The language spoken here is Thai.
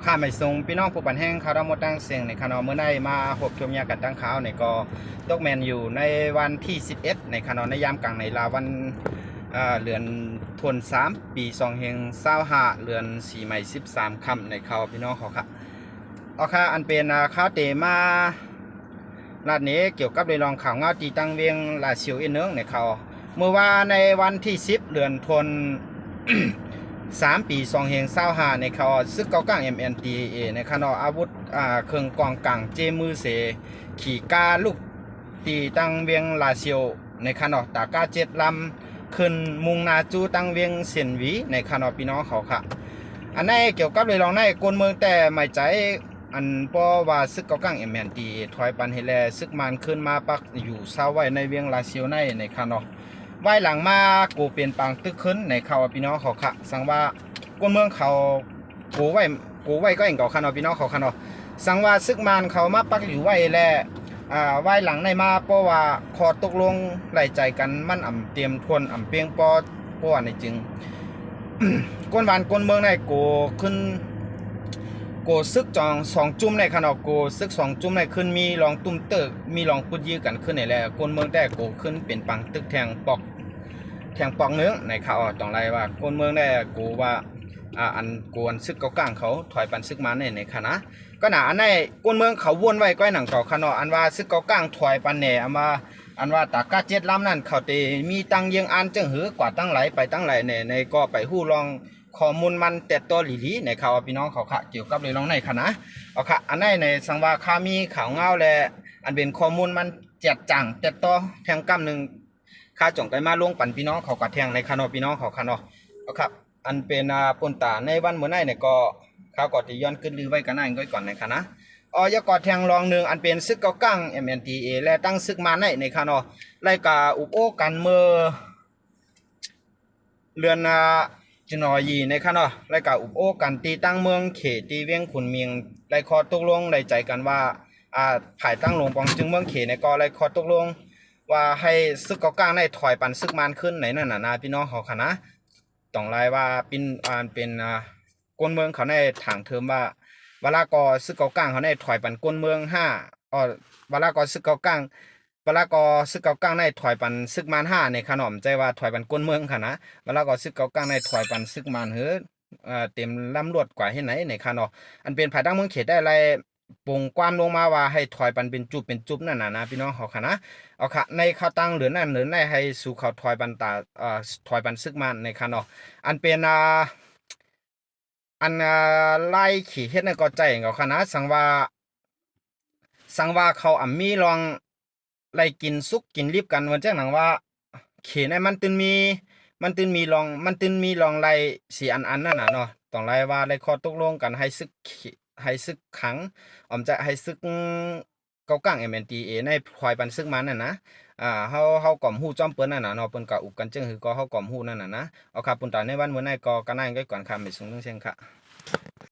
ข้าไม่ทรงพี่น้องผู้ปันแห้งคาราหมดตั้งเสียงในคานอเมื่อได้มาหบชมยากัดตั้งขาวในก็ตกแมนอยู่ในวันที่11ในคานอในยามกลางในลาวันเดือนธันวาคมปี2525เดือน4ใหม่13ค่ำในเขาพี่น้องเขาค่ะเอาค่ะอันเป็นข้าวเตมาลาดนี้เกี่ยวกับเรื่องข่าวเงาตีตั้งเวียงลาเซียวเนื้อในเขาเมื่อว่าในวันที่10เดือนธันวาคมปี2525ในเขาซึกเกากลาง MNDAA ในขณะอาวุธเครื่องกองกลางเจมือเสขี่กาลูกตีตั้งเวียงลาเซียวในขณะตากา7 ลำขึ้นมุงนาจูตั้งเวียงเสียนหวีในขณะพี่น้องเขาค่ะอันนี้เกี่ยวกับเรื่องในกลเมืองแต่ไม่ใจอันป้อว่าซึกเกากลาง MNDAA ถอยปันให้แลซึกมันขึ้นมาปักอยู่เศร้าไว้ในเวียงลาเซียวในขณะไว้หลังมากูเป็นปังตึกขึ้นในเขาพี่น้องเขาค่ะสังว่ากวนเมืองเขากูไว้ก็เองเขาคันพี่น้องเขาคันสังว่าซึกมันเขามาปักอยู่ไว้แลไว้หลังในมาเพราะว่าขอตกลงไหลใจกันมันเตรียมทวนเปียงปอเพราะว่าในจึง กวนบ้านกวนเมืองในกูขึ้นกูซึกจอง2 จุ่มในขณะกูซึก2 จุ่มในขึ้นมีลองตุ้มเตกมีลองปุดยื้อกันขึ้นในแหละกวนเมืองแต่กูขึ้นเป็นปังตึกแทงปอกเนื้อในข่าวต้องไรว่ากวนเมืองได้กูว่าอันกวนซึกเกากลางเขาถอยปันซึกมาในคณะก็หนาอันในกวนเมืองเขาวนไว้ก้อยหนังเก่าขนาดอันว่าซึกเกากลางถอยปันเนี่ยอันว่าตากา7 ลำนั่นเขาเตมีตังยังอันจึงหือกว่าตั้งไหลไปตั้งไหลในก็ไปหู้ลองข้อมูลมันแต่ตัวหลีในข่าวพี่น้องเขาค่ะเกี่ยวกับเรื่องในคณะเอาค่ะอันในสังว่าข้ามีข่าวเงาและอันเป็นข้อมูลมันแจกจังแต่ตัวแทงกำหนึ่งข้าจ่องไปมาลงปั่นพี่น้องเขากระแทงในคณะพี่น้องเขาคณะเอาครับอันเป็นปนตาในวันเมื่อไหร่เนี่ยก็ข้าวกอดที่ย้อนขึ้นลือไว้กันนั่นก่อนในคณะยกอดแทงรองหนึ่งอันเป็นซึกเกากลาง MNDAA และตั้งซึกมาในคณะรายการอุปโภคกันเมื่อเรือนจนอยีในคณะรายการอุปโภคกันตีตั้งเมืองเขตตีเวียงขุนเมียงรายคอตกลงในใจกันว่าภายตั้งหลวงปองจึงเมืองเขตในก็รายคอตกลงว่าให้ซึกเกากลางในถอยปันซึกมันขึ้นในนั่นน่ะพี่น้องเขาคณะต้องรายว่าเป็นกวนเมืองเขาในถางเทอมว่าเวลากอซึกเกากลางเขาในถอยปันกวนเมืองเวลากอซึกเกากลางในถอยปันซึกมัน5ในขนมใจว่าถอยปันกวนเมืองค่ะนะเวลากอซึกเกากลางในถอยปันซึกมันเต็มลำรวดกว่าให้ไหนในขนมอันเป็นภายตั้งเมืองเขตได้อะไรปงความลงมาว่าให้ถอยปันเป็นจุบนั่นนะพี่น้องเขาค่ะนะเอาค่ะในข้าวตังหรือนั่นหรือในให้สู่เขาถอยปันถอยปันซึกมันในขนมอันเป็นไล่ขี่เฮ็ดในก็ใจเขาค่ะนะสังว่าเขามีลองไล่กินซุกกินรีบกันวันเจ้าหนังว่าเขในมันตื่นมีลองไล่4 อันนั่นน่ะเนาะต้องไล่ว่าไล่ข้อตกลงกันให้ซึกขังจะให้ซึกเกากลาง MNDAA ในควายปันซึกมันน่ะนะเฮาก่อมฮู้จอมเปิ้นนั่นน่ะเนาะเปิ้นก็อุกกันจึงคือก็เฮาก่อมฮู้นั่นน่ะนะเอาครับปุ่นตาในวันมื้อนี้ก็กันนั่นก็ก่อนครับไม่สูงเรื่องเช่นค่ะ